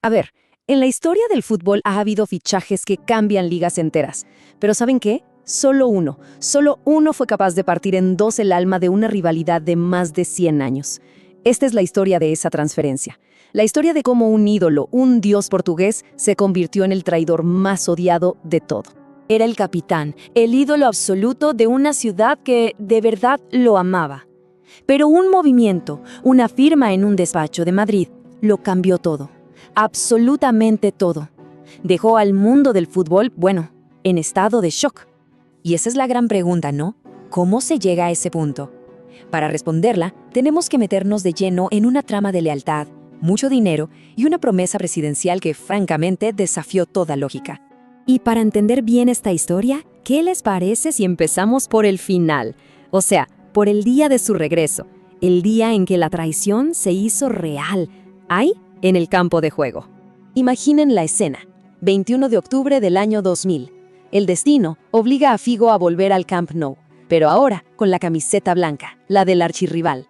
A ver, en la historia del fútbol ha habido fichajes que cambian ligas enteras. Pero ¿saben qué? Solo uno fue capaz de partir en dos el alma de una rivalidad de más de 100 años. Esta es la historia de esa transferencia. La historia de cómo un ídolo, un dios portugués, se convirtió en el traidor más odiado de todo. Era el capitán, el ídolo absoluto de una ciudad que de verdad lo amaba. Pero un movimiento, una firma en un despacho de Madrid, lo cambió todo. Absolutamente todo. Dejó al mundo del fútbol, en estado de shock. Y esa es la gran pregunta, ¿no? ¿Cómo se llega a ese punto? Para responderla, tenemos que meternos de lleno en una trama de lealtad, mucho dinero y una promesa presidencial que francamente desafió toda lógica. Y para entender bien esta historia, ¿qué les parece si empezamos por el final? O sea, por el día de su regreso, el día en que la traición se hizo real, ahí, en el campo de juego. Imaginen la escena, 21 de octubre del año 2000. El destino obliga a Figo a volver al Camp Nou, pero ahora con la camiseta blanca, la del archirrival.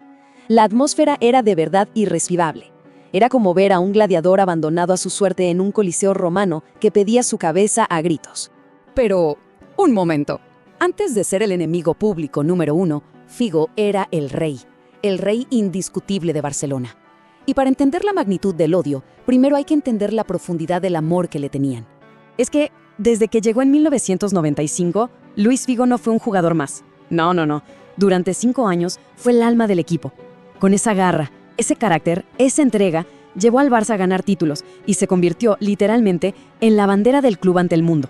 La atmósfera era de verdad irrespirable. Era como ver a un gladiador abandonado a su suerte en un coliseo romano que pedía su cabeza a gritos. Pero, un momento. Antes de ser el enemigo público número uno, Figo era el rey indiscutible de Barcelona. Y para entender la magnitud del odio, primero hay que entender la profundidad del amor que le tenían. Es que, desde que llegó en 1995, Luis Figo no fue un jugador más. No. Durante 5 años fue el alma del equipo. Con esa garra, ese carácter, esa entrega, llevó al Barça a ganar títulos y se convirtió, literalmente, en la bandera del club ante el mundo.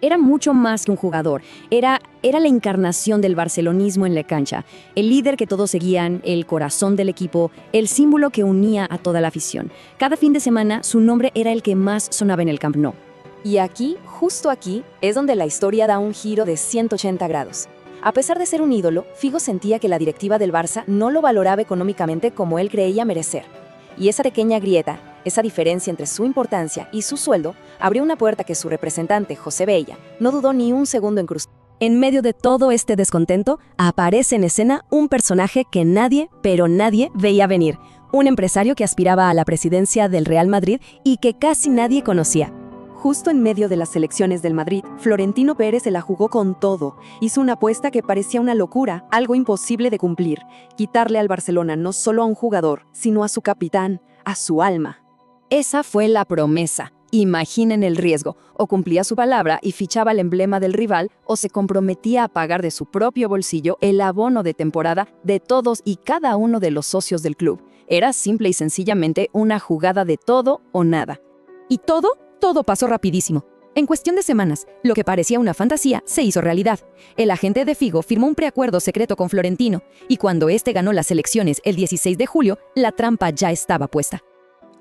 Era mucho más que un jugador, era la encarnación del barcelonismo en la cancha, el líder que todos seguían, el corazón del equipo, el símbolo que unía a toda la afición. Cada fin de semana su nombre era el que más sonaba en el Camp Nou. Y aquí, justo aquí, es donde la historia da un giro de 180 grados. A pesar de ser un ídolo, Figo sentía que la directiva del Barça no lo valoraba económicamente como él creía merecer. Y esa pequeña grieta, esa diferencia entre su importancia y su sueldo, abrió una puerta que su representante, José Bella, no dudó ni un segundo en cruzar. En medio de todo este descontento, aparece en escena un personaje que nadie, pero nadie, veía venir. Un empresario que aspiraba a la presidencia del Real Madrid y que casi nadie conocía. Justo en medio de las elecciones del Madrid, Florentino Pérez se la jugó con todo. Hizo una apuesta que parecía una locura, algo imposible de cumplir. Quitarle al Barcelona no solo a un jugador, sino a su capitán, a su alma. Esa fue la promesa. Imaginen el riesgo. O cumplía su palabra y fichaba el emblema del rival, o se comprometía a pagar de su propio bolsillo el abono de temporada de todos y cada uno de los socios del club. Era simple y sencillamente una jugada de todo o nada. Y todo pasó rapidísimo. En cuestión de semanas, lo que parecía una fantasía se hizo realidad. El agente de Figo firmó un preacuerdo secreto con Florentino, y cuando este ganó las elecciones el 16 de julio, la trampa ya estaba puesta.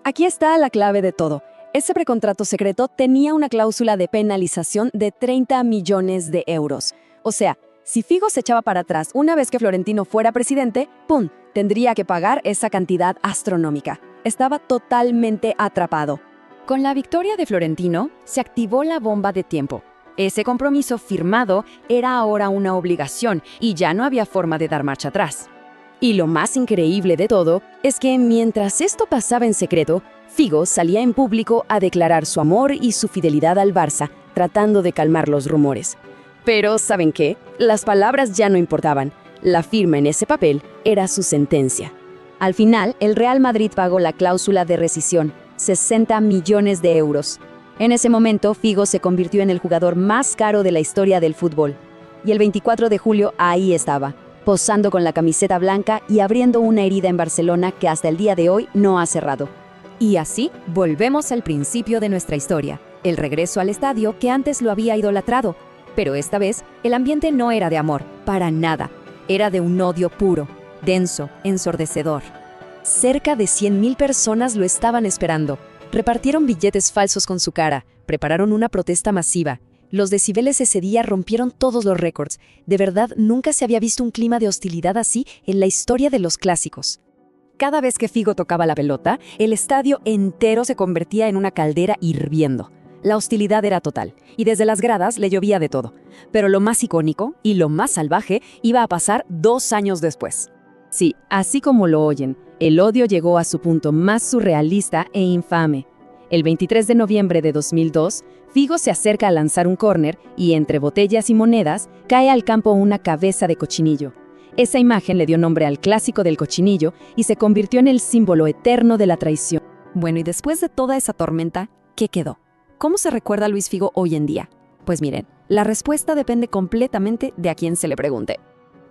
Aquí está la clave de todo. Ese precontrato secreto tenía una cláusula de penalización de 30 millones de euros. O sea, si Figo se echaba para atrás una vez que Florentino fuera presidente, ¡pum!, tendría que pagar esa cantidad astronómica. Estaba totalmente atrapado. Con la victoria de Florentino, se activó la bomba de tiempo. Ese compromiso firmado era ahora una obligación y ya no había forma de dar marcha atrás. Y lo más increíble de todo es que mientras esto pasaba en secreto, Figo salía en público a declarar su amor y su fidelidad al Barça, tratando de calmar los rumores. Pero, ¿saben qué? Las palabras ya no importaban. La firma en ese papel era su sentencia. Al final, el Real Madrid pagó la cláusula de rescisión, 60 millones de euros. En ese momento, Figo se convirtió en el jugador más caro de la historia del fútbol. Y el 24 de julio ahí estaba, posando con la camiseta blanca y abriendo una herida en Barcelona que hasta el día de hoy no ha cerrado. Y así, volvemos al principio de nuestra historia, el regreso al estadio que antes lo había idolatrado. Pero esta vez, el ambiente no era de amor, para nada. Era de un odio puro, denso, ensordecedor. Cerca de 100.000 personas lo estaban esperando. Repartieron billetes falsos con su cara, prepararon una protesta masiva. Los decibeles ese día rompieron todos los récords. De verdad, nunca se había visto un clima de hostilidad así en la historia de los clásicos. Cada vez que Figo tocaba la pelota, el estadio entero se convertía en una caldera hirviendo. La hostilidad era total, y desde las gradas le llovía de todo. Pero lo más icónico y lo más salvaje iba a pasar 2 años después. Sí, así como lo oyen, el odio llegó a su punto más surrealista e infame. El 23 de noviembre de 2002, Figo se acerca a lanzar un córner y, entre botellas y monedas, cae al campo una cabeza de cochinillo. Esa imagen le dio nombre al clásico del cochinillo y se convirtió en el símbolo eterno de la traición. Bueno, y después de toda esa tormenta, ¿qué quedó? ¿Cómo se recuerda a Luis Figo hoy en día? Pues miren, la respuesta depende completamente de a quién se le pregunte.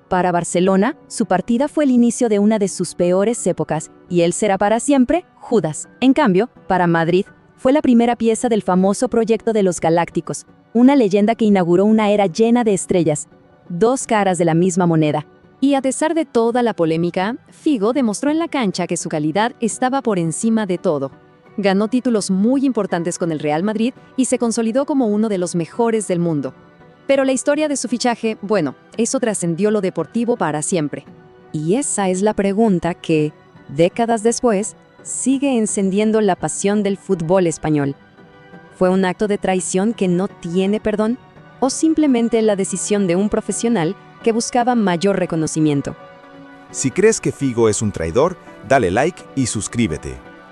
Para Barcelona, su partida fue el inicio de una de sus peores épocas y él será para siempre Judas. En cambio, para Madrid, fue la primera pieza del famoso proyecto de los Galácticos, una leyenda que inauguró una era llena de estrellas, dos caras de la misma moneda. Y a pesar de toda la polémica, Figo demostró en la cancha que su calidad estaba por encima de todo. Ganó títulos muy importantes con el Real Madrid y se consolidó como uno de los mejores del mundo. Pero la historia de su fichaje, bueno, eso trascendió lo deportivo para siempre. Y esa es la pregunta que, décadas después, sigue encendiendo la pasión del fútbol español. ¿Fue un acto de traición que no tiene perdón? ¿O simplemente la decisión de un profesional que buscaba mayor reconocimiento? Si crees que Figo es un traidor, dale like y suscríbete.